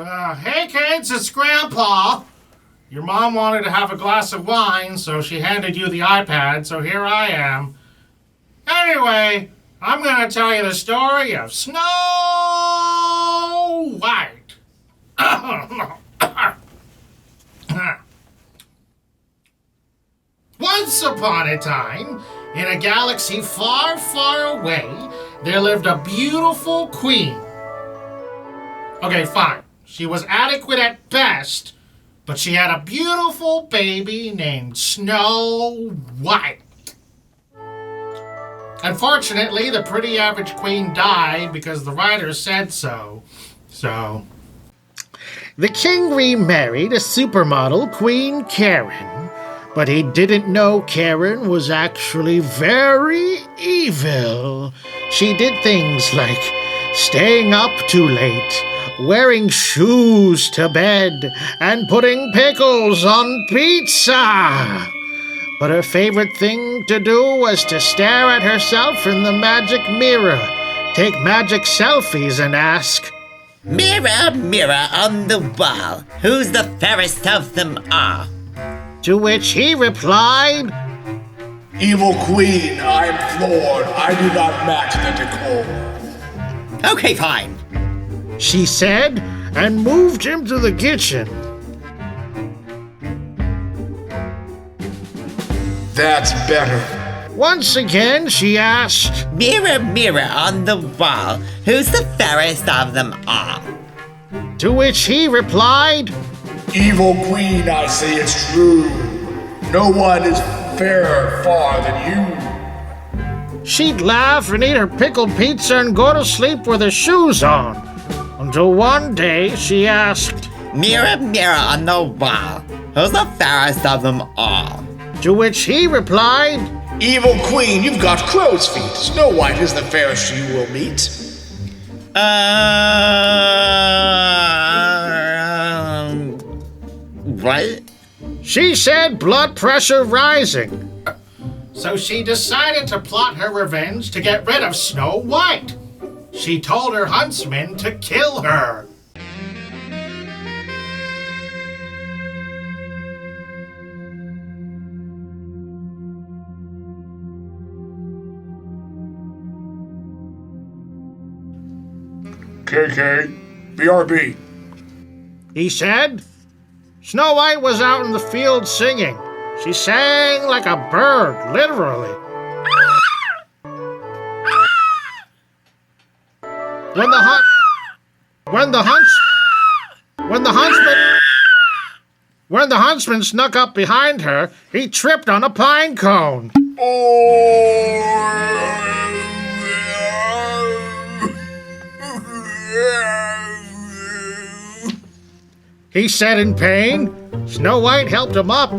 Hey kids, it's Grandpa. Your mom wanted to have a glass of wine, so she handed you the iPad, so here I am. Anyway, I'm going to tell you the story of Snow White. Once upon a time, in a galaxy far, far away, there lived a beautiful queen. Okay, fine. She was adequate at best, but she had a beautiful baby named Snow White. Unfortunately, the pretty average queen died because the writers said so. The king remarried a supermodel, Queen Karen, but he didn't know Karen was actually very evil. She did things like staying up too late, wearing shoes to bed, and putting pickles on pizza. But her favorite thing to do was to stare at herself in the magic mirror, take magic selfies, and ask, "Mirror, mirror on the wall, who's the fairest of them all?" To which he replied, "Evil queen, I'm floored. I do not match the decor." "Okay, fine," she said, and moved him to the kitchen. That's better. Once again, she asked, "Mirror, mirror on the wall, who's the fairest of them all?" To which he replied, Evil queen, I say it's true. No one is fairer far than you. She'd laugh and eat her pickled pizza and go to sleep with her shoes on. Until one day she asked, "Mirror, mirror on the wall, who's the fairest of them all?" To which he replied, Evil queen, you've got crow's feet. Snow White is the fairest you will meet. What? She said, blood pressure rising. So she decided to plot her revenge to get rid of Snow White. She told her huntsmen to kill her. KK, BRB. He said, Snow White was out in the field singing. She sang like a bird, literally. When the huntsman snuck up behind her, he tripped on a pine cone. He said in pain. Snow White helped him up.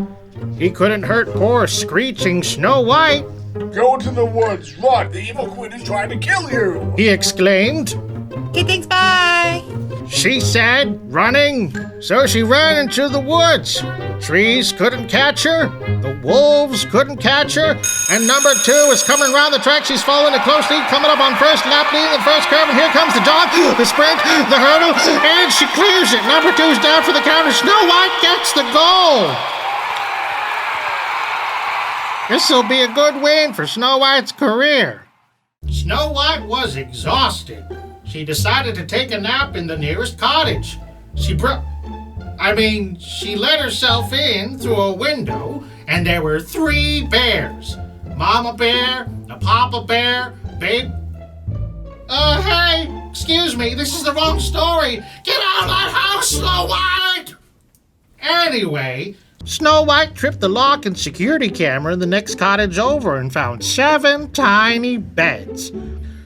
He couldn't hurt poor screeching Snow White. Go to the woods, run, the evil queen is trying to kill you. He exclaimed. Okay, thanks, bye. She said, running. So she ran into the woods. Trees couldn't catch her. The wolves couldn't catch her. And number 2 is coming around the track. She's following a close lead, coming up on first lap, leading the first curve. And here comes the jog, the sprint, the hurdle, and she clears it. Number 2's down for the count, and Snow White gets the goal. This'll be a good win for Snow White's career. Snow White was exhausted. She decided to take a nap in the nearest cottage. She let herself in through a window, and there were 3 bears. Mama bear, a papa bear, babe... hey, excuse me, this is the wrong story. Get out of that house, Snow White! Anyway... Snow White tripped the lock and security camera in the next cottage over and found 7 tiny beds.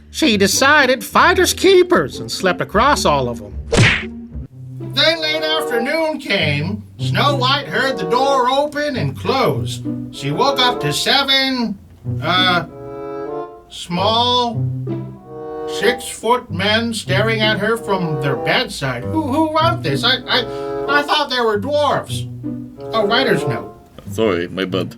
She decided finders keepers and slept across all of them. Then late afternoon came. Snow White heard the door open and close. She woke up to 7, small, 6-foot men staring at her from their bedside. Who wrote this? I thought they were dwarves. Oh, writer's note. Sorry, my bad.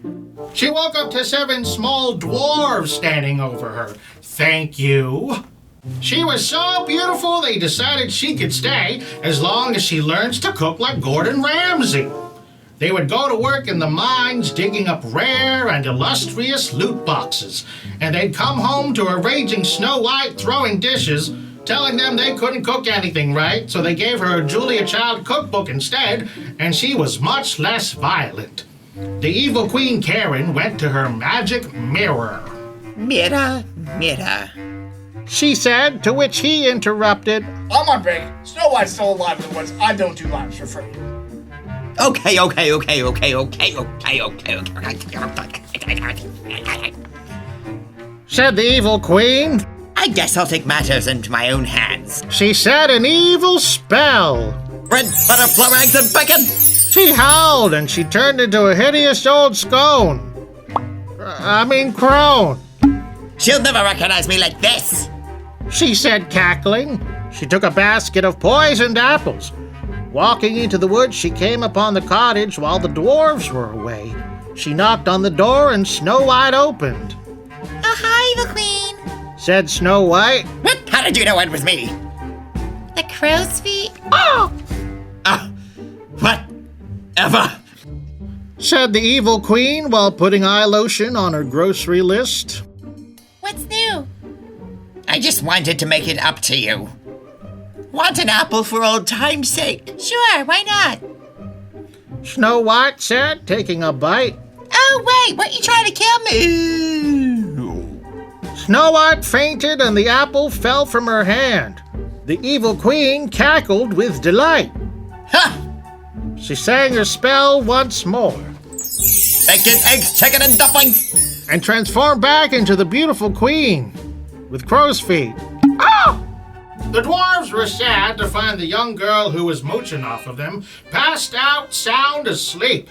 She woke up to 7 small dwarves standing over her. Thank you. She was so beautiful they decided she could stay as long as she learns to cook like Gordon Ramsay. They would go to work in the mines digging up rare and illustrious loot boxes, and they'd come home to a raging SnowWhite throwing dishes, telling them they couldn't cook anything right, so they gave her a Julia Child cookbook instead, and she was much less violent. The evil Queen Karen went to her magic mirror. Mirror, mirror. She said, to which he interrupted. I'm on break. Snow White's still alive in the woods. I don't do lives for free. Okay. Said the evil queen. I guess I'll take matters into my own hands. She said an evil spell. Bread, butter, flour, eggs, and bacon! She howled and she turned into a hideous old crone. She'll never recognize me like this! She said, cackling. She took a basket of poisoned apples. Walking into the woods, she came upon the cottage while the dwarves were away. She knocked on the door and SnowWhite opened. Oh, hi, the Queen. Said SnowWhite. What? How did you know it was me? The crow's feet. Whatever. Said the evil queen while putting eye lotion on her grocery list. What's new? I just wanted to make it up to you. Want an apple for old time's sake? Sure, why not? SnowWhite said, taking a bite. Oh, wait, weren't you trying to kill me? SnowWhite fainted and the apple fell from her hand. The evil queen cackled with delight. Ha! She sang her spell once more. Bacon, eggs, chicken, and dumplings! And transformed back into the beautiful queen with crow's feet. The dwarves were sad to find the young girl who was mooching off of them passed out sound asleep.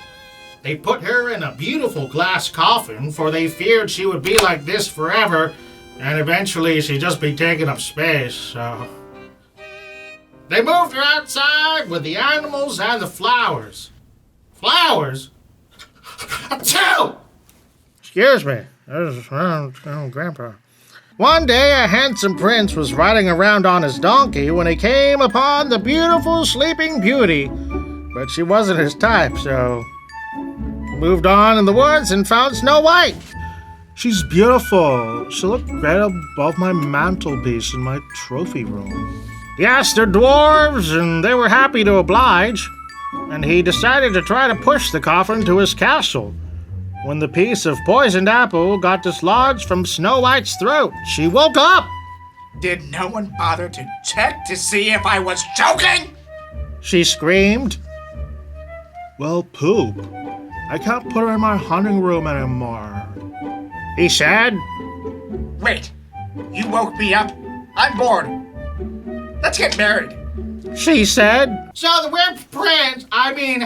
They put her in a beautiful glass coffin, for they feared she would be like this forever, and eventually she'd just be taking up space, so... They moved her outside with the animals and the flowers. Flowers? Achoo! Excuse me. Grandpa. One day a handsome prince was riding around on his donkey when he came upon the beautiful Sleeping Beauty. But she wasn't his type, so... he moved on in the woods and found SnowWhite. She's beautiful. She looked right above my mantelpiece in my trophy room. He asked the dwarves, and they were happy to oblige. And he decided to try to push the coffin to his castle. When the piece of poisoned apple got dislodged from SnowWhite's throat, she woke up. Did no one bother to check to see if I was choking? She screamed. Well, poop. I can't put her in my hunting room anymore. He said. Wait, you woke me up? I'm bored. Let's get married. She said. So the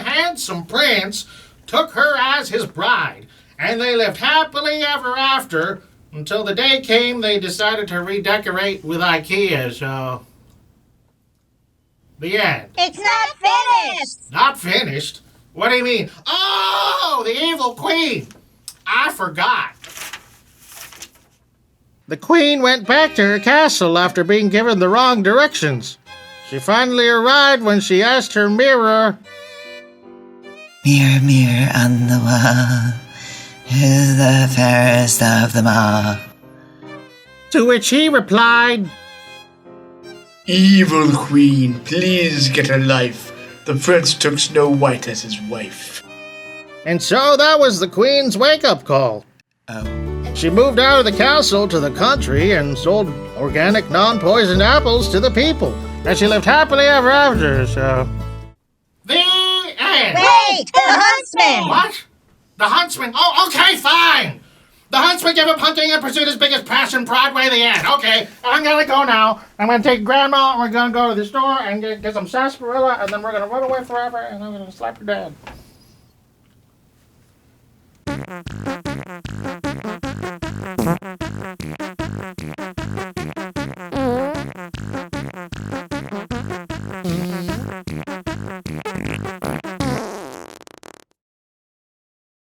handsome prince, took her as his bride, and they lived happily ever after until the day came they decided to redecorate with IKEA, so... The end. It's not finished. Not finished? What do you mean? Oh, the evil queen! I forgot. The queen went back to her castle after being given the wrong directions. She finally arrived when she asked her mirror, Mirror, mirror on the wall, who's the fairest of them all? to which he replied, Evil queen, please get a life. The prince took Snow White as his wife. and so that was the queen's wake-up call. Oh. She moved out of the castle to the country and sold organic, non-poisoned apples to the people. And she lived happily ever after, so... The end. Wait, the huntsman. What? The huntsman? Oh, okay, fine. The huntsman gave up hunting and pursued his biggest passion, Broadway, the end. Okay, I'm gonna go now. I'm gonna take Grandma, and we're gonna go to the store and get some sarsaparilla, and then we're gonna run away forever, and I'm gonna slap your dad.